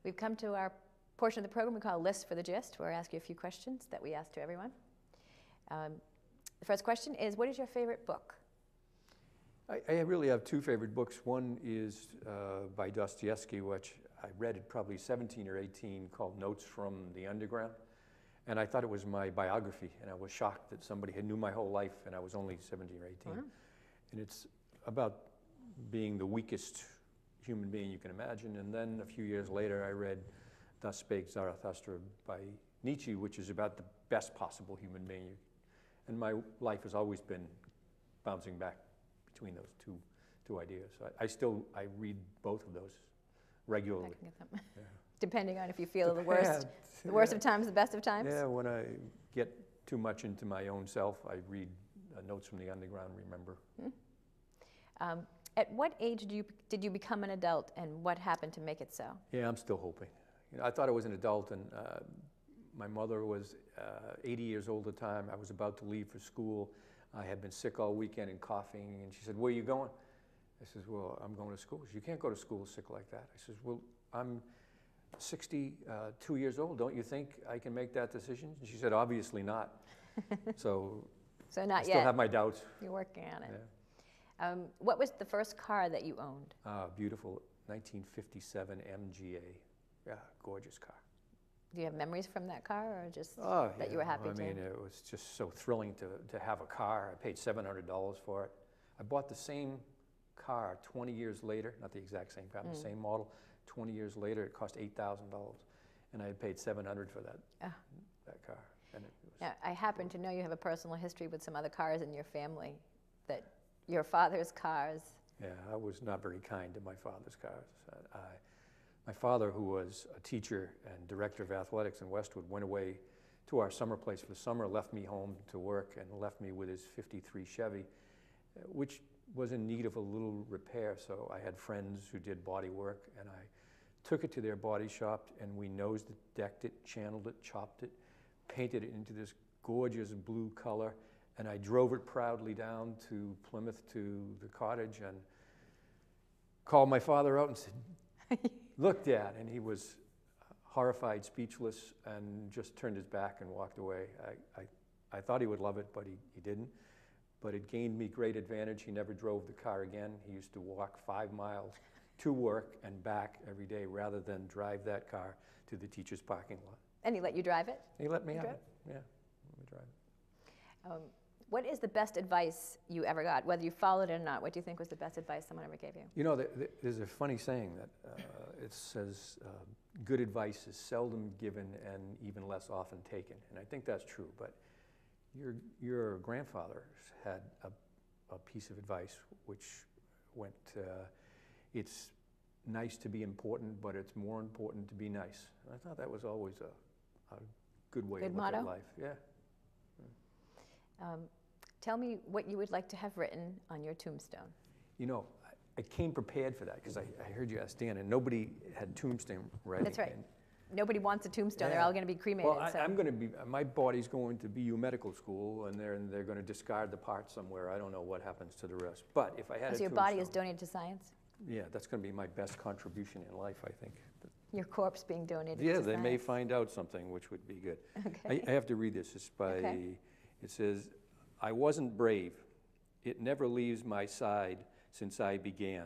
We've come to our portion of the program we call List for the Gist, where I ask you a few questions that we ask to everyone. The first question is, what is your favorite book? I really have two favorite books. One is by Dostoevsky, which I read at probably 17 or 18, called Notes from the Underground. And I thought it was my biography, and I was shocked that somebody had knew my whole life, and I was only 17 or 18. Wow. And it's about being the weakest human being you can imagine. And then a few years later, I read Thus Spake Zarathustra by Nietzsche, which is about the best possible human being. And my life has always been bouncing back between those two ideas. So I read both of those regularly. Yeah. Depending on if you feel the worst of times, the best of times? Yeah, when I get too much into my own self, I read Notes from the Underground, remember. Hmm. At what age did you become an adult, and what happened to make it so? Yeah, I'm still hoping. I thought I was an adult, and my mother was 80 years old at the time. I was about to leave for school. I had been sick all weekend and coughing, and she said, "Where are you going?" I says, "Well, I'm going to school." She said, "You can't go to school sick like that." I says, "Well, I'm 62 years old. Don't you think I can make that decision?" And she said, "Obviously not." So not I still have my doubts. You're working on it. Yeah. What was the first car that you owned? Beautiful 1957 MGA. Yeah, gorgeous car. Do you have memories from that car, or just that you were happy to? I mean, it was just so thrilling to have a car. I paid $700 for it. I bought the same car 20 years later, not the exact same car, the same model. 20 years later, it cost $8,000, and I had paid $700 for that car. And it was now, I happen to know you have a personal history with some other cars in your family, that your father's cars. Yeah, I was not very kind to my father's cars. My father, who was a teacher and director of athletics in Westwood, went away to our summer place for the summer, left me home to work, and left me with his '53 Chevy, which was in need of a little repair. So I had friends who did body work, and I took it to their body shop, and we nosed it, decked it, channeled it, chopped it, painted it into this gorgeous blue color, and I drove it proudly down to Plymouth to the cottage and called my father out and said, "Look, Dad," and he was horrified, speechless, and just turned his back and walked away. I thought he would love it, but he didn't. But it gained me great advantage. He never drove the car again. He used to walk 5 miles to work and back every day rather than drive that car to the teacher's parking lot. And he let you drive it? He let me have it, yeah. Let me drive it. What is the best advice you ever got, whether you followed it or not? What do you think was the best advice someone ever gave you? You know, there's a funny saying that it says, good advice is seldom given and even less often taken. And I think that's true, but your grandfather had a piece of advice which went, it's nice to be important, but it's more important to be nice. And I thought that was always a good way to look at life. Yeah. Tell me what you would like to have written on your tombstone. You know, I came prepared for that because I heard you ask Dan, and nobody had tombstone writing. That's right. Nobody wants a tombstone. Yeah. They're all going to be cremated. Well, I'm going to be, my body's going to BU Medical School, and they're going to discard the parts somewhere. I don't know what happens to the rest. But if I had a so your body is donated to science? Yeah, that's going to be my best contribution in life, I think. Your corpse being donated to science. Yeah, they may find out something, which would be good. Okay. I have to read this. It's by, it says, "I wasn't brave. It never leaves my side since I began,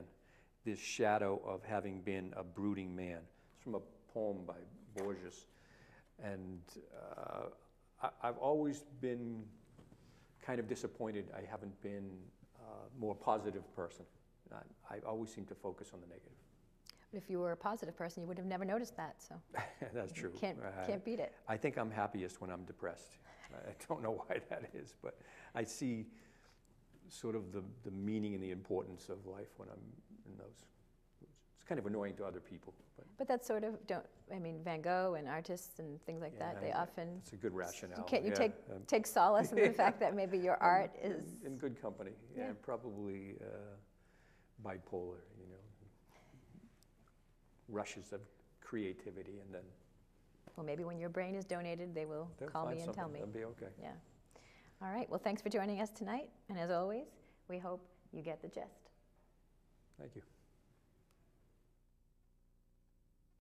this shadow of having been a brooding man." It's from a poem by Borges. And I've always been kind of disappointed I haven't been a more positive person. I always seem to focus on the negative. But if you were a positive person, you would have never noticed that. So that's true. Can't beat it. I think I'm happiest when I'm depressed. I don't know why that is, but I see sort of the meaning and the importance of life when I'm in those. It's kind of annoying to other people. But that's sort of, Van Gogh and artists and things like that, they often... It's a good rationale. Can't you take solace in the fact that maybe your art is... In good company, yeah. Probably bipolar, you know. Rushes of creativity, and then... Well, maybe when your brain is donated, they'll call me and tell me. That'll be okay. Yeah. All right, well, thanks for joining us tonight. And as always, we hope you get the gist. Thank you.